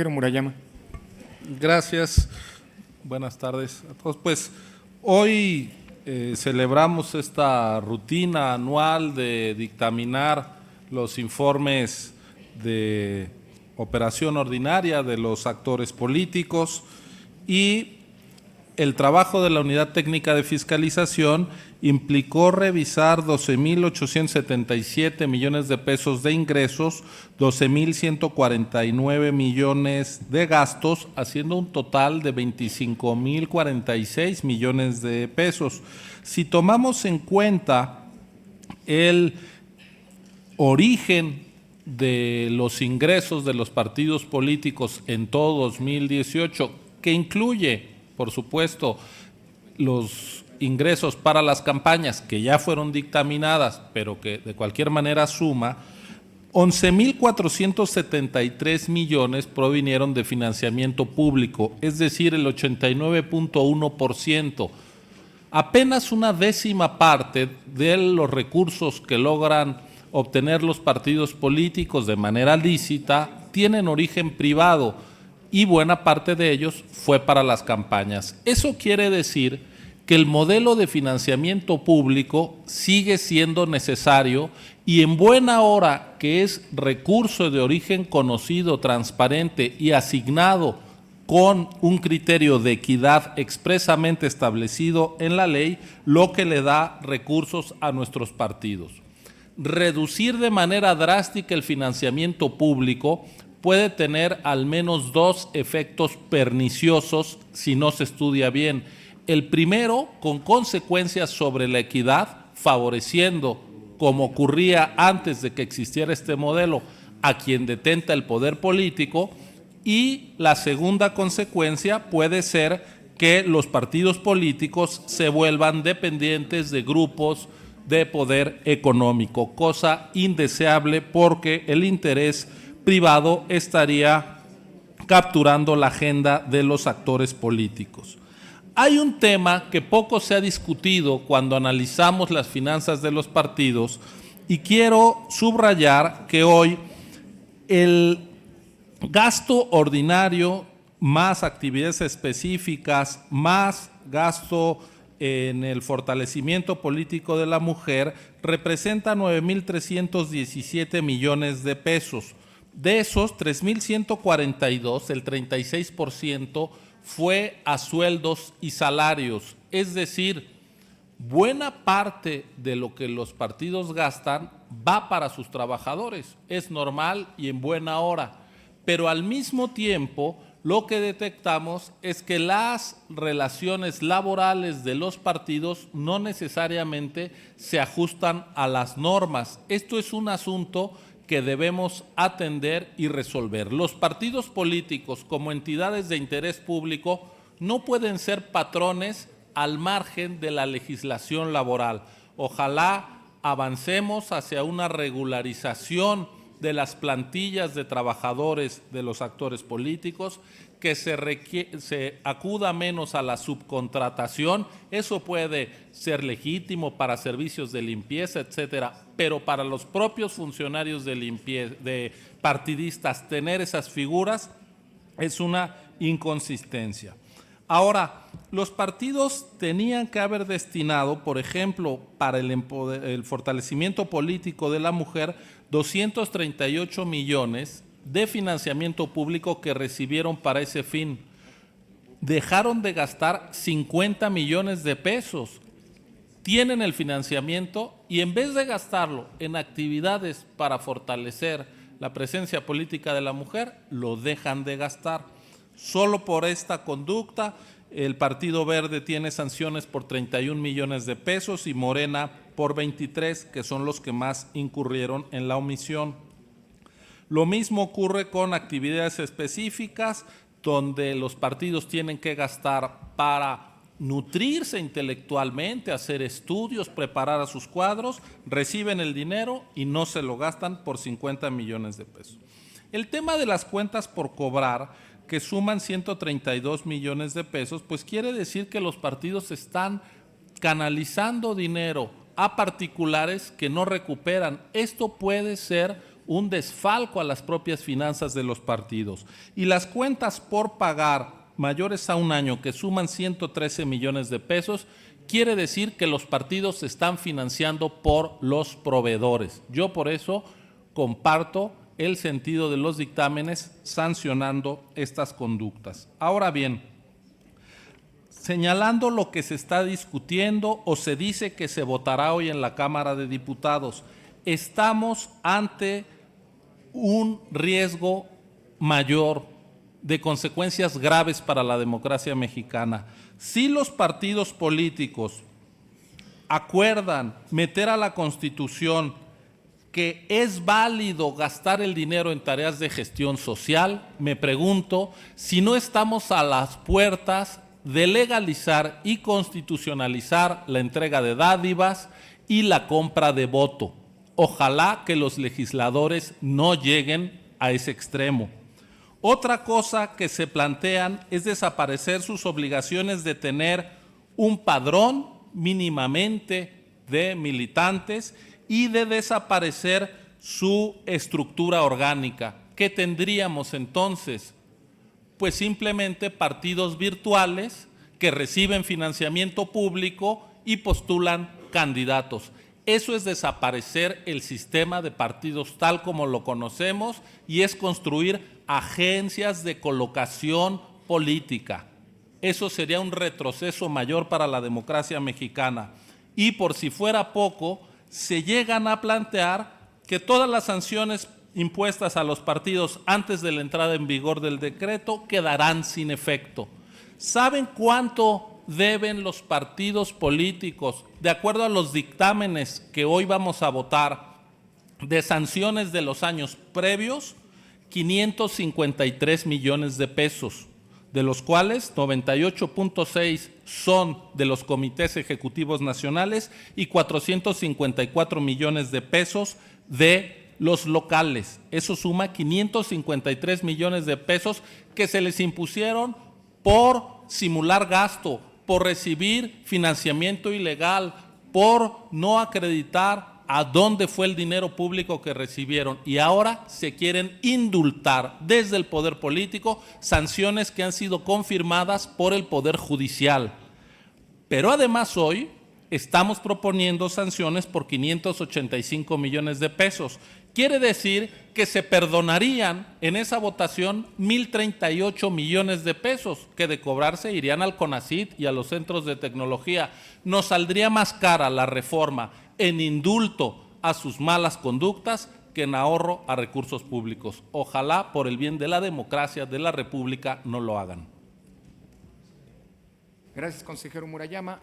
Murayama. Gracias. Buenas tardes a todos. Pues hoy celebramos esta rutina anual de dictaminar los informes de operación ordinaria de los actores políticos y el trabajo de la Unidad Técnica de Fiscalización implicó revisar 12,877 millones de pesos de ingresos, 12,149 millones de gastos, haciendo un total de 25,046 millones de pesos. Si tomamos en cuenta el origen de los ingresos de los partidos políticos en todo 2018, que incluye, por supuesto, los ingresos para las campañas que ya fueron dictaminadas, pero que de cualquier manera suma, 11,473 millones provinieron de financiamiento público, es decir, el 89,1%. Apenas una décima parte de los recursos que logran obtener los partidos políticos de manera lícita tienen origen privado y buena parte de ellos fue para las campañas. Eso quiere decir que el modelo de financiamiento público sigue siendo necesario y en buena hora, que es recurso de origen conocido, transparente y asignado con un criterio de equidad expresamente establecido en la ley, lo que le da recursos a nuestros partidos. Reducir de manera drástica el financiamiento público puede tener al menos dos efectos perniciosos si no se estudia bien. El primero, con consecuencias sobre la equidad, favoreciendo, como ocurría antes de que existiera este modelo, a quien detenta el poder político, y la segunda consecuencia puede ser que los partidos políticos se vuelvan dependientes de grupos de poder económico, cosa indeseable porque el interés privado estaría capturando la agenda de los actores políticos. Hay un tema que poco se ha discutido cuando analizamos las finanzas de los partidos y quiero subrayar que hoy el gasto ordinario más actividades específicas, más gasto en el fortalecimiento político de la mujer, representa 9,317 millones de pesos. De esos, 3,142, el 36%, fue a sueldos y salarios. Es decir, buena parte de lo que los partidos gastan va para sus trabajadores. Es normal y en buena hora. Pero al mismo tiempo, lo que detectamos es que las relaciones laborales de los partidos no necesariamente se ajustan a las normas. Esto es un asunto que debemos atender y resolver. Los partidos políticos, como entidades de interés público, no pueden ser patrones al margen de la legislación laboral. Ojalá avancemos hacia una regularización de las plantillas de trabajadores de los actores políticos, que se acuda menos a la subcontratación. Eso puede ser legítimo para servicios de limpieza, etcétera, pero para los propios funcionarios de partidistas tener esas figuras es una inconsistencia. Ahora, los partidos tenían que haber destinado, por ejemplo, para el fortalecimiento político de la mujer, 238 millones de financiamiento público que recibieron para ese fin. Dejaron de gastar 50 millones de pesos. Tienen el financiamiento y en vez de gastarlo en actividades para fortalecer la presencia política de la mujer, lo dejan de gastar. Solo por esta conducta, el Partido Verde tiene sanciones por 31 millones de pesos y Morena por 23, que son los que más incurrieron en la omisión. Lo mismo ocurre con actividades específicas, donde los partidos tienen que gastar para nutrirse intelectualmente, hacer estudios, preparar a sus cuadros, reciben el dinero y no se lo gastan por 50 millones de pesos. El tema de las cuentas por cobrar, que suman 132 millones de pesos, pues quiere decir que los partidos están canalizando dinero a particulares que no recuperan. Esto puede ser un desfalco a las propias finanzas de los partidos. Y las cuentas por pagar mayores a un año que suman 113 millones de pesos, quiere decir que los partidos se están financiando por los proveedores. Yo por eso comparto el sentido de los dictámenes sancionando estas conductas. Ahora bien, señalando lo que se está discutiendo o se dice que se votará hoy en la Cámara de Diputados, estamos ante un riesgo mayor de consecuencias graves para la democracia mexicana. Si los partidos políticos acuerdan meter a la Constitución que es válido gastar el dinero en tareas de gestión social, me pregunto si no estamos a las puertas de legalizar y constitucionalizar la entrega de dádivas y la compra de voto. Ojalá que los legisladores no lleguen a ese extremo. Otra cosa que se plantean es desaparecer sus obligaciones de tener un padrón mínimamente de militantes y de desaparecer su estructura orgánica. ¿Qué tendríamos entonces? Pues simplemente partidos virtuales que reciben financiamiento público y postulan candidatos. Eso es desaparecer el sistema de partidos tal como lo conocemos y es construir agencias de colocación política. Eso sería un retroceso mayor para la democracia mexicana. Y por si fuera poco, se llegan a plantear que todas las sanciones impuestas a los partidos antes de la entrada en vigor del decreto quedarán sin efecto. ¿Saben cuánto deben los partidos políticos, de acuerdo a los dictámenes que hoy vamos a votar, de sanciones de los años previos? 553 millones de pesos, de los cuales 98.6 son de los comités ejecutivos nacionales y 454 millones de pesos de los locales. Eso suma 553 millones de pesos que se les impusieron por simular gasto, por recibir financiamiento ilegal, por no acreditar a dónde fue el dinero público que recibieron. Y ahora se quieren indultar desde el poder político sanciones que han sido confirmadas por el Poder Judicial. Pero además hoy estamos proponiendo sanciones por 585 millones de pesos. Quiere decir que se perdonarían en esa votación 1,038 millones de pesos que de cobrarse irían al CONACYT y a los centros de tecnología. Nos saldría más cara la reforma en indulto a sus malas conductas que en ahorro a recursos públicos. Ojalá por el bien de la democracia, de la República, no lo hagan. Gracias, consejero Murayama.